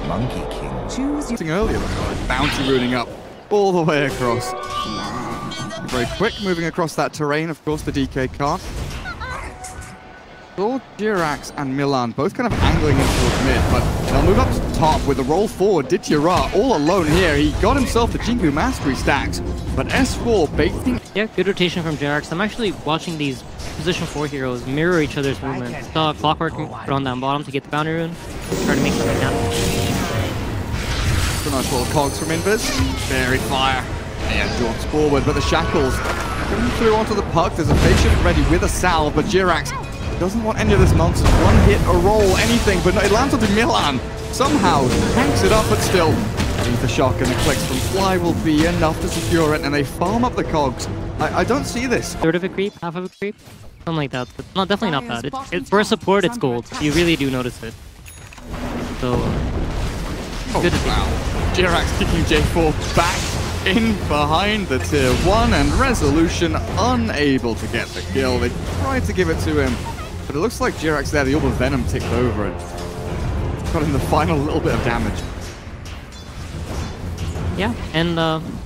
Monkey King. Choose your earlier, bounty ruining up all the way across. Very quick, moving across that terrain. Of course, the DK can't. Saw Jirax and Milan both kind of angling in towards mid, but they'll move up to the top with a roll forward. Ditira all alone here. He got himself the Jingu Mastery stacks, but S4 baiting. Yeah, good rotation from Jirax. I'm actually watching these position 4 heroes mirror each other's movement. Saw Clockwork run down bottom to get the boundary rune. Try to make something happen. It's a nice little cogs from Invis. Buried fire. And jaunt forward, but the shackles coming through onto the puck. There's a face shift ready with a salve, but Jirax doesn't want any of this nonsense. One hit, a roll, anything, but no, it lands onto Milan. Somehow, tanks it up, but still. The shock and the clicks from Fly will be enough to secure it, and they farm up the cogs. I don't see this. Third of a creep, half of a creep, something like that. But not, definitely not bad. For a support, it's gold. You really do notice it. So, good to see. Wow. Jirax kicking J4 back in behind the tier 1, and Resolution unable to get the kill. They tried to give it to him, but it looks like Jirax there, the Orb of Venom ticked over and got him the final little bit of damage. Yeah, and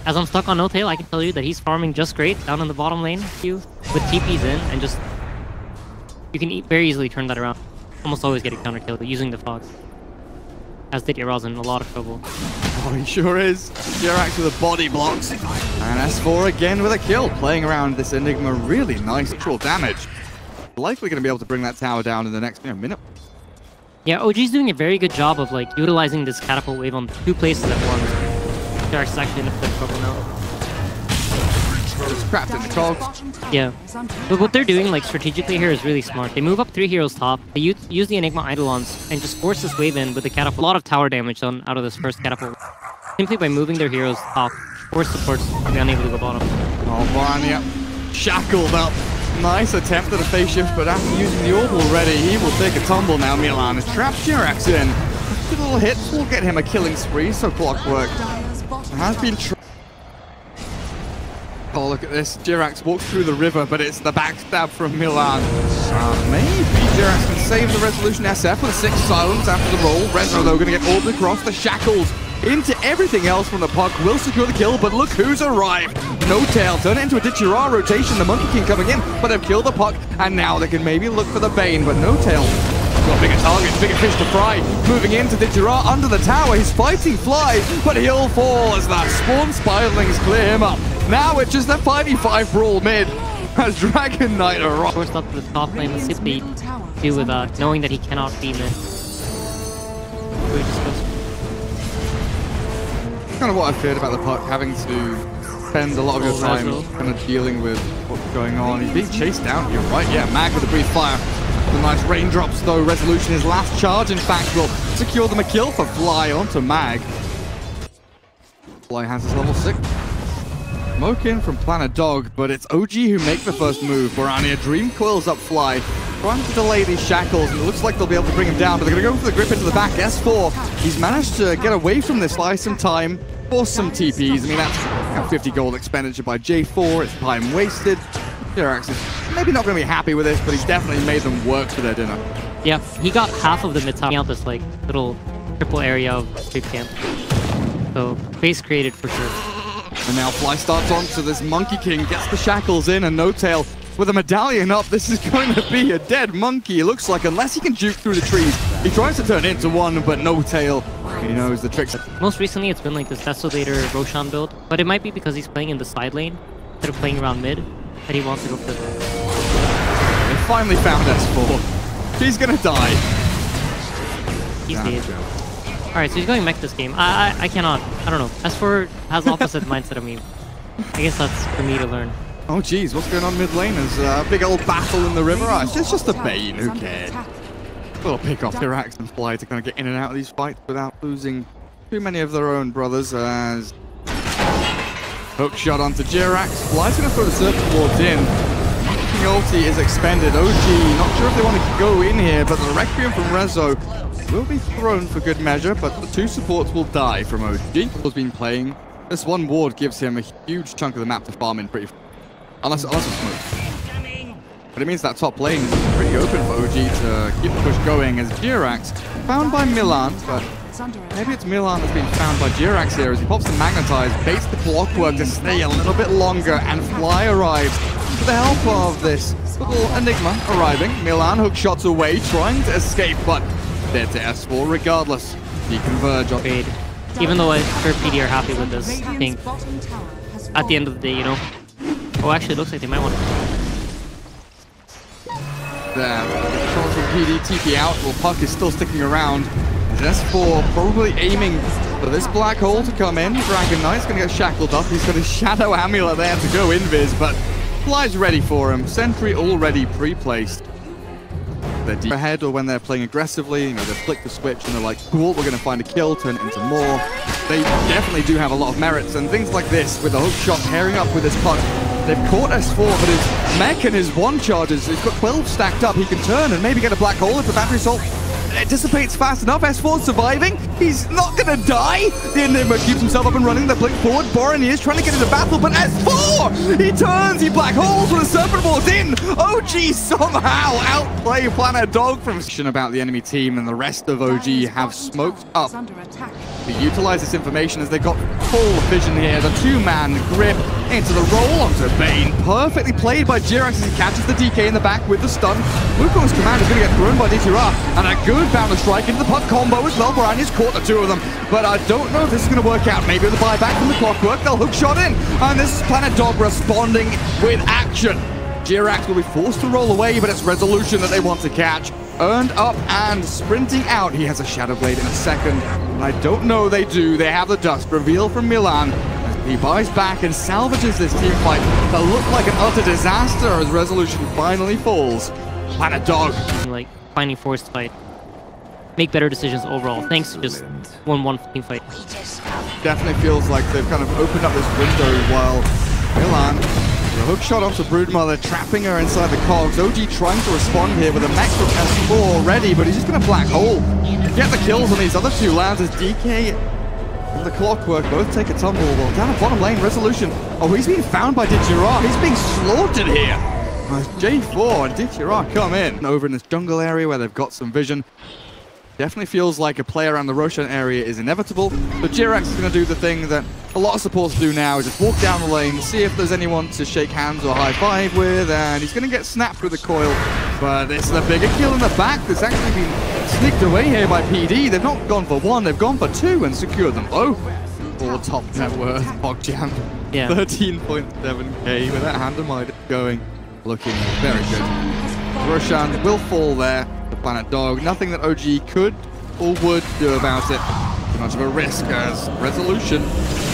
as I'm stuck on No Tail, I can tell you that he's farming just great down in the bottom lane with TPs in, and just you can very easily turn that around. Almost always get a counter kill using the fog. As did Yaraz in a lot of trouble. Oh, he sure is. Jirax with the body blocks. And S4 again with a kill. Playing around this Enigma, really nice actual damage. Likely going to be able to bring that tower down in the next minute. Yeah, OG's doing a very good job of like utilizing this catapult wave on 2 places at once. Jirax is actually in a bit of trouble now. It's trapped in the cogs. Yeah. But what they're doing like strategically here is really smart. They move up 3 heroes top. They use the Enigma Eidolons and just force this wave in with the catapult. A lot of tower damage done out of this first catapult. Simply by moving their heroes top, force supports to be unable to go bottom. Oh, Barnia shackled up. Nice attempt at a phase shift, but after using the orb already, he will take a tumble now. Milan has trapped Jirax in. Good little hits will get him a killing spree, so Clockwork has been oh, look at this. Jirax walks through the river, but it's the backstab from Milan. Maybe Jirax can save the Resolution SF with a 6 silence after the roll. Rezo, though, going to get orbed across the shackles into everything else from the puck. Will secure the kill, but look who's arrived. No Tail, turn it into a Ditchira rotation. The Monkey King coming in, but they've killed the puck, and now they can maybe look for the Bane, but No Tail got bigger targets, bigger fish to fry. Moving into Ditchira under the tower. He's fighting Fly, but he'll fall as that Spawn Spiralings clear him up. Now it's just a 5v5 brawl mid as Dragon Knight arrives. Forced up to the top lane, let's see what they do with knowing that he cannot be mid. Kind of what I feared about the puck, having to spend a lot of your time kind of dealing with what's going on. He's being chased down here, right? Yeah, Mag with a brief fire. The nice raindrops, though. Resolution, his last charge, in fact, will secure them a kill for Fly onto Mag. Fly has his level 6. Smoke in from Planet Dog, but it's OG who make the first move. Borania Dream coils up Fly, trying to delay these shackles, and it looks like they'll be able to bring him down, but they're going to go for the grip into the back. S4, he's managed to get away from this, buy some time, force some TPs. I mean, that's 50 gold expenditure by J4, it's time wasted. Jirax is maybe not going to be happy with this, but he's definitely made them work for their dinner. Yeah, he got half of the mid-top out this like little triple area of street camp. So, base created for sure. And now Fly starts on to this Monkey King, gets the shackles in, and No Tail with a medallion up. This is going to be a dead monkey, it looks like, unless he can juke through the trees. He tries to turn into one, but No Tail, he knows the tricks. Most recently, it's been like this Desolator Roshan build, but it might be because he's playing in the side lane instead of playing around mid, that he wants to go for the... They finally found S4. He's going to die. He's dead. Alright, so he's going mech this game. I cannot. I don't know. S4 has opposite mindset of me. I guess that's for me to learn. Oh geez, what's going on mid lane? There's a big old battle in the river. It's just a Bane, who cares? A little pick off Jirax and Fly to kind of get in and out of these fights without losing too many of their own brothers. As hook shot onto Jirax. Fly's going to throw the Serpent Wards in. King ulti is expended. OG, not sure if they want to go in here, but the Requiem from Rezo will be thrown for good measure, but the 2 supports will die from OG. Has been playing. This one ward gives him a huge chunk of the map to farm in pretty... Unless it's smooth. But it means that top lane is pretty open for OG to keep the push going as Jirax, found by Milan, but Maybe it's Milan that's been found by Jirax here as he pops the Magnetize, baits the Clockwork to stay a little bit longer, and Fly arrives with the help of this little Enigma arriving. Milan hook shots away, trying to escape, but dead to S4 regardless. He converge on Trade. Even though I'm sure PD are happy with this, I think at the end of the day, you know. Oh, actually, it looks like they might want to. There. Controls from PD, TP out. Well, Puck is still sticking around. S4 probably aiming for this black hole to come in. Dragon Knight's going to get shackled up. He's got his Shadow Amulet there to go invis, but Fly's ready for him. Sentry already pre-placed. They're deep ahead, or when they're playing aggressively, you know, they flick the switch and they're like, cool, we're going to find a kill, turn it into more. They definitely do have a lot of merits, and things like this, with the hook shot pairing up with his Puck, they've caught S4, but his mech and his one charges, he's got 12 stacked up. He can turn and maybe get a black hole if the battery assault it dissipates fast enough. S4's surviving. He's not going to die. The Enigma keeps himself up and running. They blink forward. Boran is trying to get into battle, but S4! He turns, he black holes with a Serpent Ball's in. OG somehow outplay Planet Dog from about the enemy team, and the rest of OG have smoked up. They utilize this information as they've got full vision here. The two-man grip into the roll onto Bane. Perfectly played by Jirax as he catches the DK in the back with the stun. Wukong's command is going to get thrown by DTR, and a good bound strike into the Puck combo as well. Boranya's caught the two of them, but I don't know if this is going to work out. Maybe with the buyback from the Clockwork, they'll hook shot in, and this is Planet Dog responding with action. Jirax will be forced to roll away, but it's Resolution that they want to catch. Earned up and sprinting out. He has a Shadow Blade in a second. I don't know they do. They have the dust. Reveal from Milan. He buys back and salvages this team fight that looked like an utter disaster as Resolution finally falls. Planet Dog. Like, finding forced fight. Make better decisions overall, thanks to just 1-1 team fight. Definitely feels like they've kind of opened up this window while Milan, the hook shot onto Broodmother, trapping her inside the cogs. OG trying to respond here with a mech from S4 already, but he's just going to black hole. Get the kills on these other two lands as DK and the Clockwork both take a tumble. Well, down the bottom lane, Resolution. Oh, he's being found by Ditchira. He's being slaughtered here. As J4 and Ditchira come in. Over in this jungle area where they've got some vision. Definitely feels like a play around the Roshan area is inevitable. But Jirax is going to do the thing that a lot of supports do now, is just walk down the lane, see if there's anyone to shake hands or high five with, and he's going to get snapped with the coil. But it's the bigger kill in the back that's actually been sneaked away here by PD. They've not gone for one, they've gone for two and secured them both. For top net worth, Pogjam. Yeah. 13.7k with that hand of Midas going. Looking very good. Roshan will fall there. The Planet Dog. Nothing that OG could or would do about it. Too much of a risk as Resolution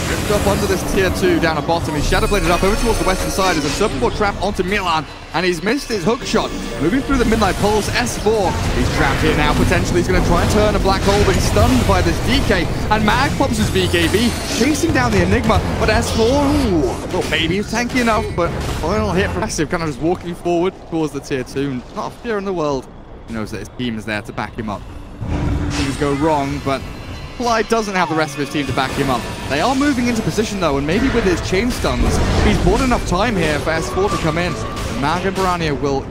ripped up under this tier 2 down at bottom. He's Shadow Bladed up over towards the western side as a Serpent Ball trap onto Milan, and he's missed his hook shot. Moving through the Midnight Pulse, S4. He's trapped here now. Potentially he's going to try and turn a black hole, but he's stunned by this DK. And Mag pops his BKB, chasing down the Enigma. But S4, ooh, well, maybe he's tanky enough, but final hit massive, kind of just walking forward towards the tier 2. Not a fear in the world. He knows that his team is there to back him up. Things go wrong, but Fly doesn't have the rest of his team to back him up. They are moving into position though, and maybe with his chain stuns, he's bought enough time here for S4 to come in. And Mag and Borania will...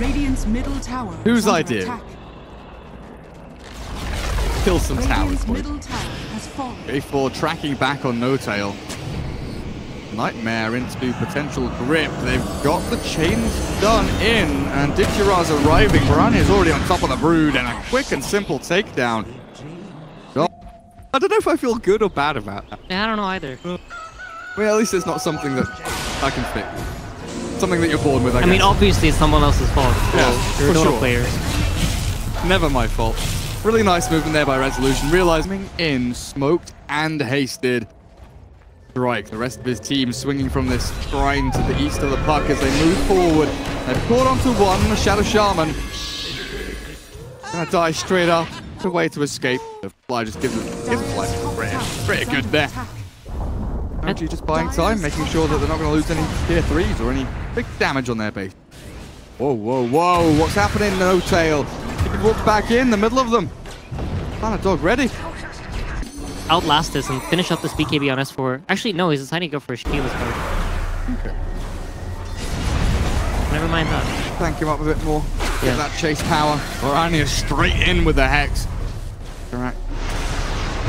Radiant's middle tower. Whose idea? Kill some towers, boy. A4 tracking back on No Tail. Nightmare into potential grip. They've got the chains done in, and Ditchira's arriving. Borania's already on top of the Brood, and a quick and simple takedown. Oh, I don't know if I feel good or bad about that. Yeah, I don't know either. Well, at least it's not something that I can fix. Something that you're born with, I guess. mean, obviously it's someone else's fault. Yeah, You're for Dota sure. players. Never my fault. Really nice movement there by Resolution. Realizing in, smoked and hasted. Strike. The rest of his team swinging from this shrine to the east of the Puck as they move forward. They've caught onto one, the Shadow Shaman. Gonna die straight up. The way to escape. The Fly just gives him flight. Pretty good there. Actually just buying time, making sure that they're not going to lose any tier 3s or any big damage on their base. Whoa, whoa, whoa. What's happening? No Tail. He can walk back in the middle of them. Planet Dog ready. Outlast this and finish up this BKB on S4. Actually, no, he's deciding to go for a Shield card. Okay. Never mind that. Thank him up a bit more. Get that chase power. Orania straight in with the Hex. Alright.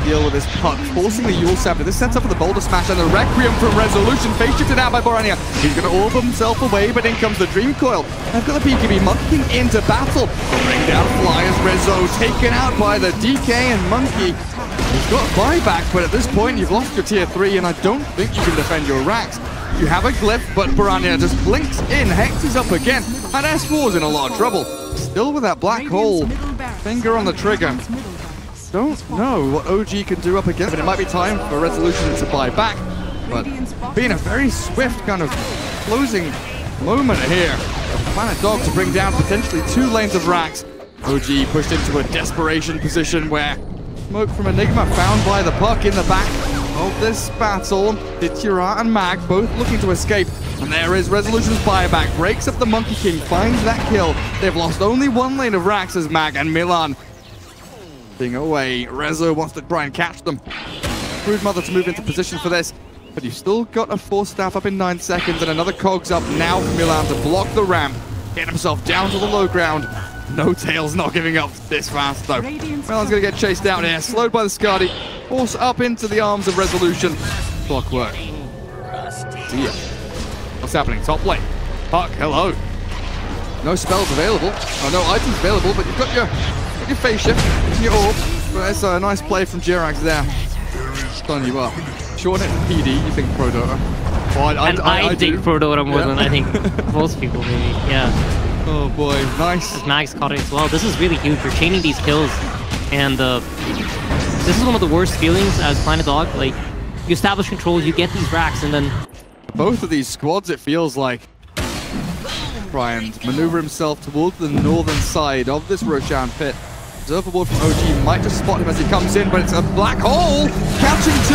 Deal with this puck, forcing the Yule Scepter. This sets up for the Boulder Smash and the Requiem from Resolution. Face shifted out by Borania. He's going to orb himself away, but in comes the Dream Coil. They've got the PKB Monkey King into battle. Bring down Flyers. Rezo taken out by the DK and Monkey. He's got buyback, but at this point you've lost your tier 3, and I don't think you can defend your racks. You have a glyph, but Borania just blinks in. Hex is up again, and S4's in a lot of trouble. Still with that black hole. Finger on the trigger. Don't know what OG can do up against, but it might be time for Resolution to buy back. But being a very swift kind of closing moment here. Planet Dog to bring down potentially 2 lanes of racks. OG pushed into a desperation position where smoke from Enigma found by the puck in the back of this battle. Titira and Mag both looking to escape. And there is Resolution's buyback. Breaks up the Monkey King, finds that kill. They've lost only 1 lane of racks as Mag and Milan away. Rezo wants to try and catch them. Brood Mother to move into position for this, but you've still got a Force Staff up in 9 seconds and another Cogs up now for Milan to block the ramp. Get himself down to the low ground. No Tail's not giving up this fast though. Milan's gonna get chased down here, slowed by the Skadi. Force up into the arms of Resolution. Clockwork. See ya. What's happening? Top lane. Puck, hello. No spells available. Oh, no items available, but you've got your face shift, your orb. But it's a nice play from Jirax there. Stun you up. Short it PD, you think Pro Dota. Well, I think Pro Dota more than I think most people maybe, yeah. Oh boy, nice. This Mag's caught it as well. This is really huge. You're chaining these kills, and this is one of the worst feelings as Planet Dog. Like, you establish control, you get these racks, and then... Both of these squads, it feels like, try and maneuver himself towards the northern side of this Roshan pit. Observer board from OG might just spot him as he comes in, but it's a black hole! Catching 2!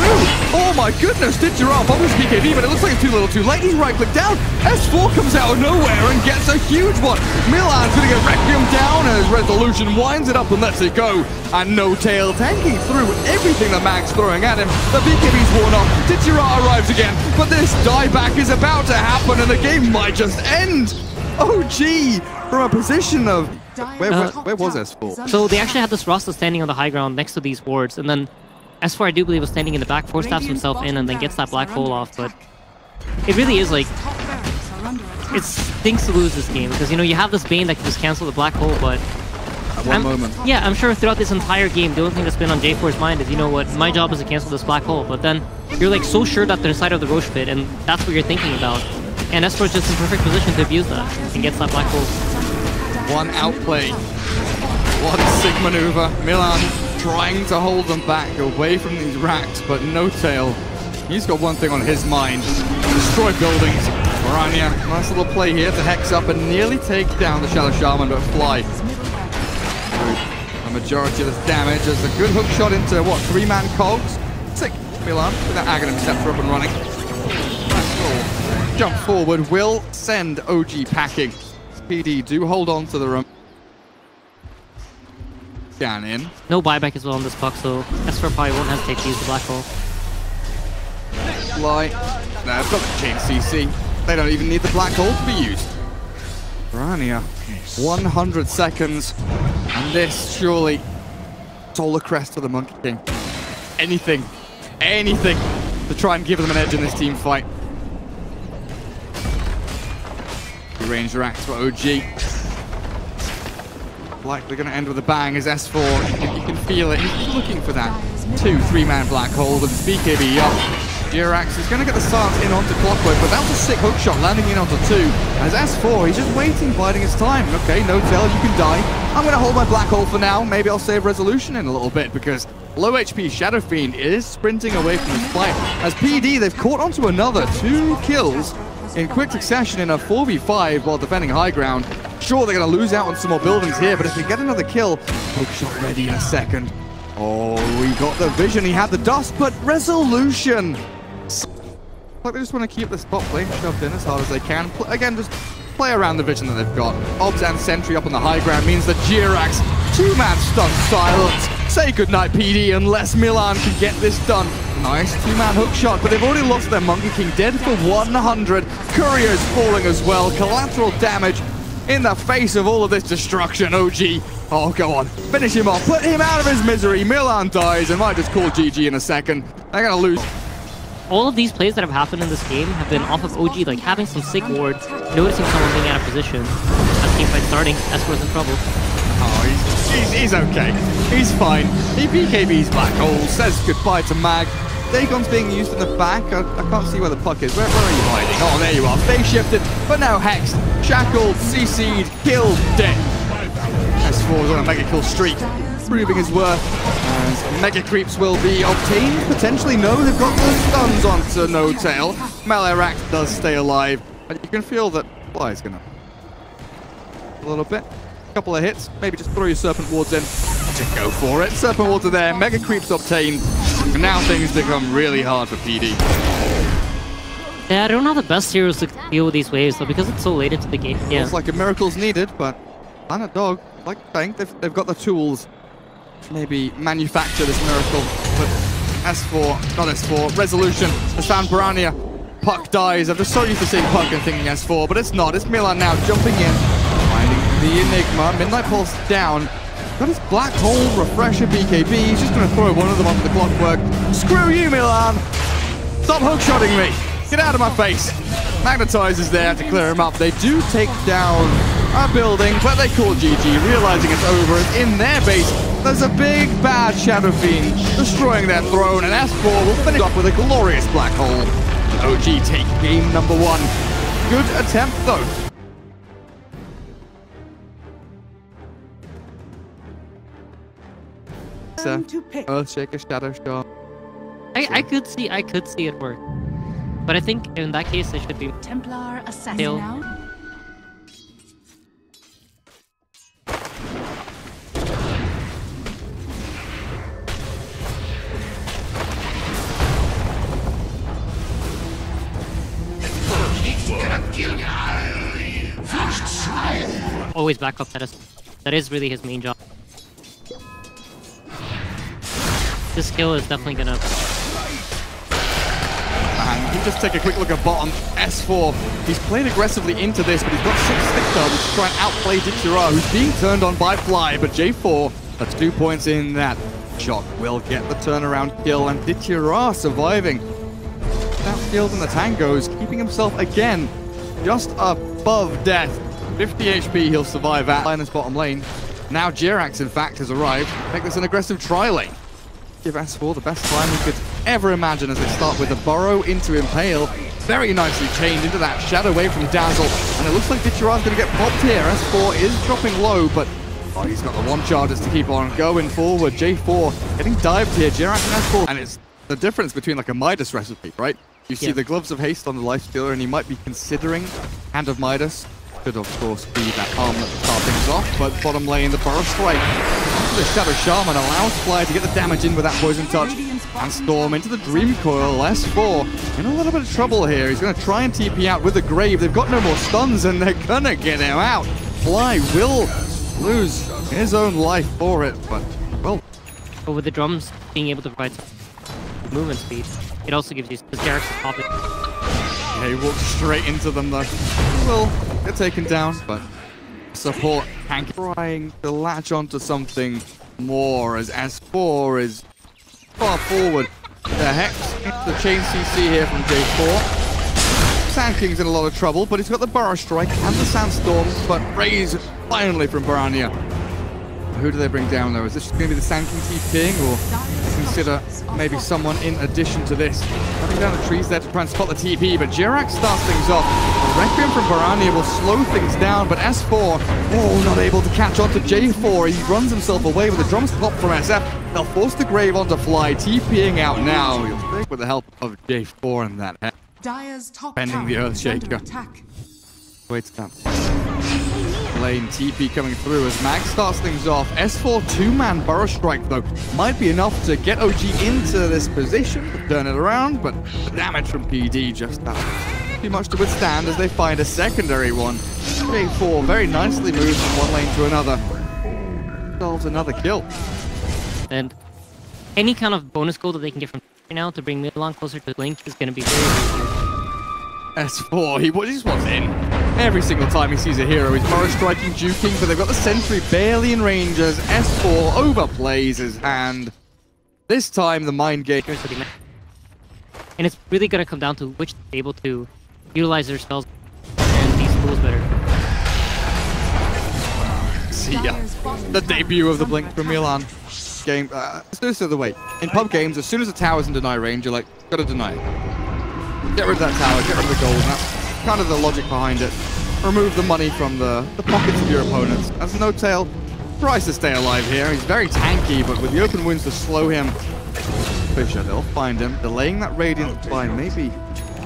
Oh my goodness, did you up? Obviously BKB, but it looks like it's too little too late. He's right-click down. S4 comes out of nowhere and gets a huge one. Milan's gonna get Requiem down as Resolution winds it up and lets it go. And No Tail tanking through everything the Mag's throwing at him. The BKB's worn off. Titira arrives again, but this dieback is about to happen and the game might just end. OG from a position of... Where was S4? So they actually had this Rasta standing on the high ground next to these wards, and then S4 I do believe was standing in the back, Force Stabs himself in and then gets that black hole off, but it really is like, it stinks to lose this game, because you know, you have this Bane that can just cancel the black hole, but at one moment. Yeah, I'm sure throughout this entire game, the only thing that's been on J4's mind is, you know what, my job is to cancel this black hole, but then you're like so sure that they're inside of the Roche pit, and that's what you're thinking about. And S4's just in perfect position to abuse that and gets that black hole. One outplay, one sick maneuver. Milan trying to hold them back away from these racks, but No Tail, he's got one thing on his mind: destroy buildings. Orania, nice little play here to hex up and nearly take down the Shadow Shaman, but fly. The majority of this damage is a good hook shot into what, 3-man cogs. Sick Milan with that Aghanim Scepter up and running. Nice goal. Jump forward will send OG packing. PD do hold on to the room. Scan in. No buyback as well on this puck, so S4 probably won't hesitate to use the black hole. Fly. No, they've got the chain CC. They don't even need the black hole to be used. Orania, 100 seconds. And this surely Solar Crest for the Monkey King. Anything to try and give them an edge in this team fight. Range racks for OG. Likely going to end with a bang as S4. You can feel it. He's looking for that 2-3-man black hole with his BKB up. Jirax is going to get the silence in onto Clockwork, but that was a sick hook shot landing in onto 2. As S4, he's just waiting, biding his time. Okay, No Tail, you can die. I'm going to hold my black hole for now. Maybe I'll save Resolution in a little bit because low HP Shadow Fiend is sprinting away from this fight. As PD, they've caught onto another 2 kills in quick succession in a 4v5 while defending high ground. Sure, they're going to lose out on some more buildings here, but if they get another kill, hook shot ready in a second. Oh, he got the vision, he had the dust, but Resolution. Like they just want to keep the spot play shoved in as hard as they can. Again, just play around the vision that they've got. Obs and Sentry up on the high ground means that Jirax, 2-man stun silence. Say goodnight, PD, unless Milan can get this done. Nice 2-man hook shot, but they've already lost their Monkey King, dead for 100. Courier's falling as well, collateral damage. in the face of all of this destruction. OG, oh, go on. Finish him off. Put him out of his misery. Milan dies and might just call GG in a second. They're going to lose. All of these plays that have happened in this game have been off of OG, like having some sick wards, noticing someone being out of position. As teamfight starting, Escor's in trouble. Oh, he's okay. He's fine. He BKB's Black Hole, says goodbye to Mag. Dagon's being used in the back. I can't see where the puck is. Where are you hiding? Oh, there you are. Phase shifted, but now hexed, shackled, CC'd, killed, dead. S4's on a mega kill streak, proving his worth. As mega creeps will be obtained. Potentially no, they've got the stuns onto No Tail. Maleract does stay alive, but you can feel that Fly is gonna a little bit. Couple of hits, maybe just throw your Serpent Wards in. Just go for it. Serpent Wards are there, mega creeps obtained. And now things become really hard for PD. Yeah, I don't know the best heroes to deal with these waves, though, because it's so late into the game. Yeah. It's like a miracle's needed, but Planet Dog, like I think they've got the tools to maybe manufacture this miracle. But S4, not S4, Resolution has found Piranha. Puck dies. I'm just so used to seeing Puck and thinking S4, but it's not. It's Milan now jumping in, finding the Enigma. Midnight Pulse down. Got his Black Hole Refresher BKB. He's just going to throw one of them onto the clockwork. Screw you, Milan! Stop hookshotting me! Get out of my face! Magnetizer's there to clear him up. They do take down a building, but they call GG, realizing it's over. It's in their base. There's a big bad Shadow Fiend destroying their throne, and S4 will finish off with a glorious Black Hole. OG take game number 1. Good attempt, though. Earthshaker, Shadow Shot. I could see it work, but I think in that case it should be Templar Assassin Tail. now. Always back up Pettis. That is really his main job. This kill is definitely gonna... And you just take a quick look at bottom. S4, he's played aggressively into this, but he's got 6 stick charges to try and outplay Dichira, who's being turned on by Fly, but J4, that's 2 points in that. Shock will get the turnaround kill, and Dichira surviving. That skills in the tangos, keeping himself again just above death. 50 HP he'll survive at Linus bottom lane. Now Jirax, in fact, has arrived. Make this an aggressive tri-lane. Give S4 the best time we could ever imagine as they start with the burrow into Impale. Very nicely chained into that Shadow Wave from Dazzle. And it looks like Dichira's going to get popped here. S4 is dropping low, but he's got the 1 charges to keep on going forward. J4 getting dived here. Jirax and S4. And it's the difference between like a Midas recipe, right? You see the Gloves of Haste on the Lifestealer, and he might be considering Hand of Midas. Could, of course, be that armlet to start things off, but bottom lane, the Burrow Strike. The Shadow Shaman allows Fly to get the damage in with that Poison Touch, and Storm into the Dream Coil. S4 in a little bit of trouble here. He's going to try and TP out with the Grave. They've got no more stuns, and they're going to get him out. Fly will lose his own life for it, but, well. But with the drums being able to provide movement speed, it also gives you... because Jirax is popping. Yeah, he walks straight into them, though. Will get taken down, but support Hank trying to latch onto something more as S4 is far forward. The Hex into the chain CC here from J4. Sand King's in a lot of trouble, but he's got the Burrow Strike and the Sandstorm, but Raise finally from Piranha. Who do they bring down, though? Is this going to be the Sand King TPing, or consider maybe someone in addition to this? Cutting down the trees there to try and spot the TP, but Jirax starts things off. The Requiem from Piranha will slow things down, but S4, not able to catch on to J4. He runs himself away with the drums pop from SF. They'll force the Grave onto Fly, TPing out now. He'll take with the help of J4 and that head. Bending the Earthshaker. Waits down. Lane TP coming through as Mag starts things off. S4 2-man Burrow Strike, though, might be enough to get OG into this position, to turn it around, but the damage from PD just too much to withstand as they find a secondary one. J4 very nicely moves from one lane to another. Solves another kill. And any kind of bonus goal that they can get from right now to bring Milan closer to Blink is going to be very, very huge. S4, he just wants in. Every single time he sees a hero, he's Morrow striking, juking, but they've got the sentry barely in range as S4 overplays his hand. This time, the mind game. And it's really going to come down to which is able to utilize their spells and these tools better. See ya. The debut of the Blink from Milan. Game, this the other way. In pub games, as soon as a tower's in deny range, you're like, gotta deny it. Get rid of that tower, get rid of the gold, and that's kind of the logic behind it. Remove the money from the pockets of your opponents. As No Tail tries to stay alive here, he's very tanky, but with the open wounds to slow him, Fisher, they'll find him. Delaying that Radiant by maybe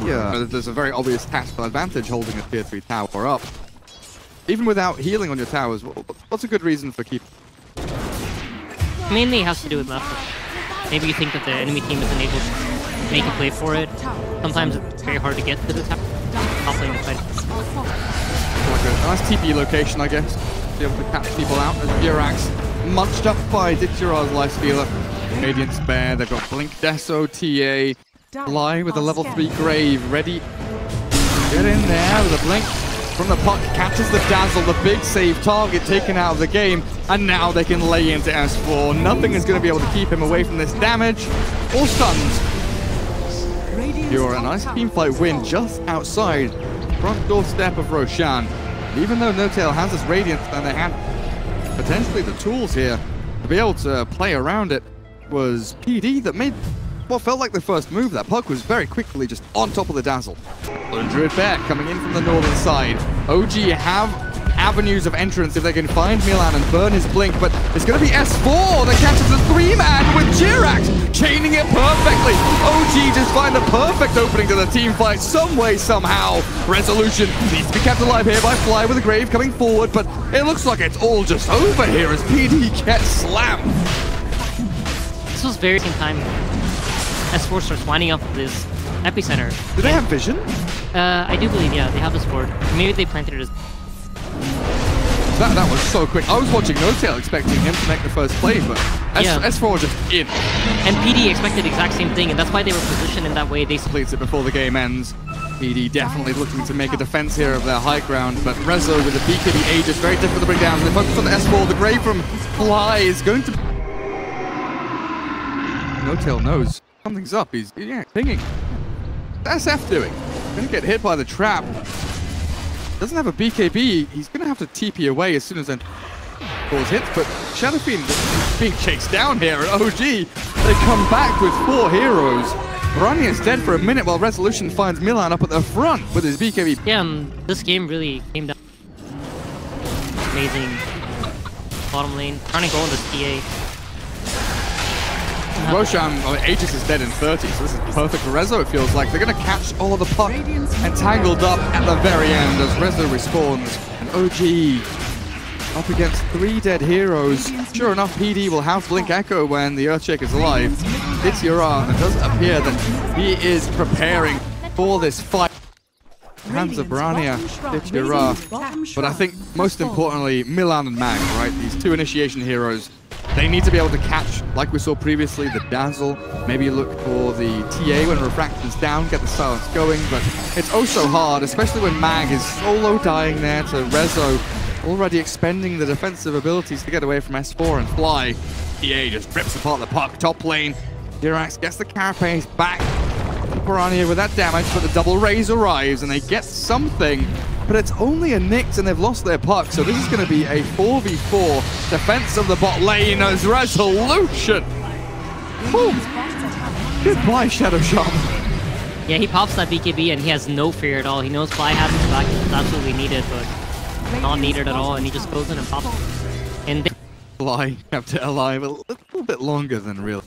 here. There's a very obvious tactical advantage holding a tier 3 tower up. Even without healing on your towers, what's a good reason for keeping? Mainly it has to do with matchup. Maybe you think that the enemy team isn't able to make a play for it. Sometimes it's very hard to get to the tower. Top lane to fight. Like a nice TP location, I guess. Be able to catch people out as Jirax munched up by Ditchira's life stealer. Radiant Spare, they've got Blink, Deso, TA, Fly with a level 3 Grave, ready. Get in there with a Blink from the puck, catches the Dazzle, the big save target taken out of the game, and now they can lay into S4. Nothing is going to be able to keep him away from this damage or stuns. You're a nice teamfight win just outside front doorstep of Roshan. Even though No Tail has this Radiant and they had potentially the tools here to be able to play around it, was PD that made what felt like the first move. That puck was very quickly just on top of the Dazzle. Druid Bear coming in from the northern side. OG have avenues of entrance if they can find Milan and burn his Blink, but it's going to be S4 that catches the 3-man with Jirax chaining it perfectly. OG just find the perfect opening to the team fight some way, somehow. Resolution needs to be kept alive here by Fly with a Grave coming forward, but it looks like it's all just over here as PD gets slammed. This was very same time S4 starts winding up this epicenter. Do they have vision? I do believe, yeah, they have this board. Maybe they planted it as... That was so quick. I was watching No Tail expecting him to make the first play, but S4 was just in. And PD expected the exact same thing, and that's why they were positioned in that way. They completes it before the game ends. PD definitely looking to make a defense here of their high ground, but Rezo with the BKB Aegis, very difficult to bring down. So they focus on the S4. The Grave from Fly is going to... No Tail knows. Something's up. He's pinging. What's SF doing? Gonna get hit by the trap. Doesn't have a BKB. He's gonna have to TP away as soon as that balls hits, but Shadow Fiend is being chased down here at OG. They come back with 4 heroes. Brania is dead for a minute while Resolution finds Milan up at the front with his BKB. Yeah, this game really came down. Amazing. Bottom lane, trying to go on the TA. Roshan, Aegis is dead in 30, so this is perfect for Rezo, it feels like. They're going to catch all of the puck entangled up at the very end as Rezo respawns. And OG up against 3 dead heroes. Sure enough, PD will have Blink Echo when the Earthshaker's alive. It's Yura, and it does appear that he is preparing for this fight. Hands of Brania, it's Yura. But I think most importantly, Milan and Mag, right? These 2 initiation heroes. They need to be able to catch, like we saw previously, the Dazzle. Maybe look for the TA when Refraction's down, get the silence going. But it's oh so hard, especially when Mag is solo dying there to Rezo, already expending the defensive abilities to get away from S4 and Fly. TA just rips apart the puck, top lane. Jirax gets the carapace back. Piranha with that damage, but the double raise arrives and they get something. But it's only a Nyx and they've lost their puck, so this is going to be a 4v4 defense of the bot lane as Resolution. Whew. Goodbye, Shadow Shaman. Yeah, he pops that BKB and he has no fear at all. He knows Fly has his back, it's absolutely needed, but not needed at all, and he just goes in and pops it. And Fly kept it alive a little bit longer than real.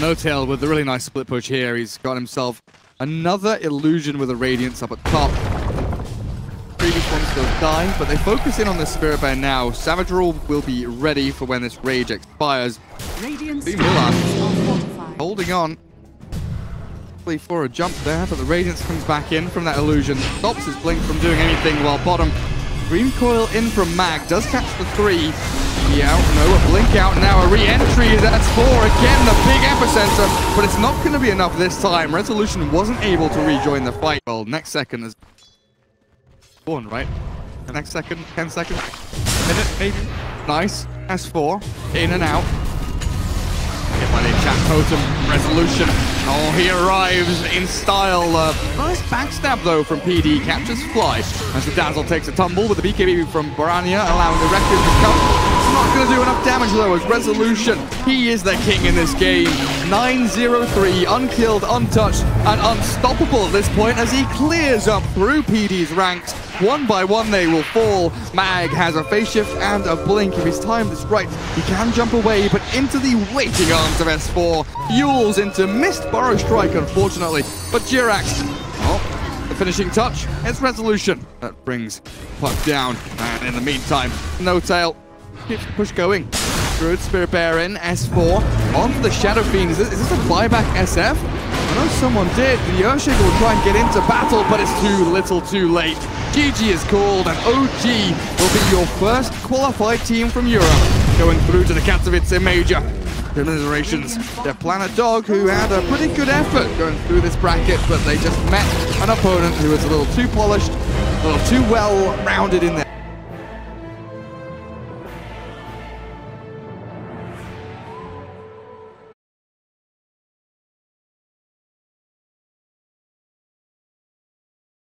No Tail with a really nice split push here. He's got himself another illusion with a Radiance up at top. Previous ones still die, but they focus in on the Spirit Bear now. Savage Rule will be ready for when this rage expires. Milan holding on for a jump there, but the Radiance comes back in from that illusion. Stops his Blink from doing anything while bottom. Green Coil in from Mag, does catch the 3. Yeah, no, a blink out now, a re-entry is S4, again the big epicenter, but it's not going to be enough this time. Resolution wasn't able to rejoin the fight. Well, next second is one, right? Next second, 10 seconds, minute maybe. Nice, S4, in and out. Hit by the chat totem, Resolution. Oh, he arrives in style. Nice backstab though from PD, captures Fly. As the Dazzle takes a tumble with the BKB from Barania, allowing the Record to come. It's not going to do enough damage though as Resolution. He is the king in this game. 9-0-3, unkilled, untouched, and unstoppable at this point as he clears up through PD's ranks. One by one they will fall. Mag has a phase shift and a blink. If he's timed this right, he can jump away, but into the waiting arms of S4. Yules into missed Burrow Strike, unfortunately. But Jirax, oh, the finishing touch, it's Resolution. That brings Puck down. And in the meantime, No Tail keeps the push going. Good Spirit Bear in, S4. On for the Shadow Fiend. Is this a buyback SF? I know someone did. The Earthshaker will try and get into battle, but it's too little too late. GG is called, and OG will be your first qualified team from Europe, going through to the Katowice Major. Commiserations to Planet Dog, who had a pretty good effort going through this bracket, but they just met an opponent who was a little too polished, a little too well-rounded in there.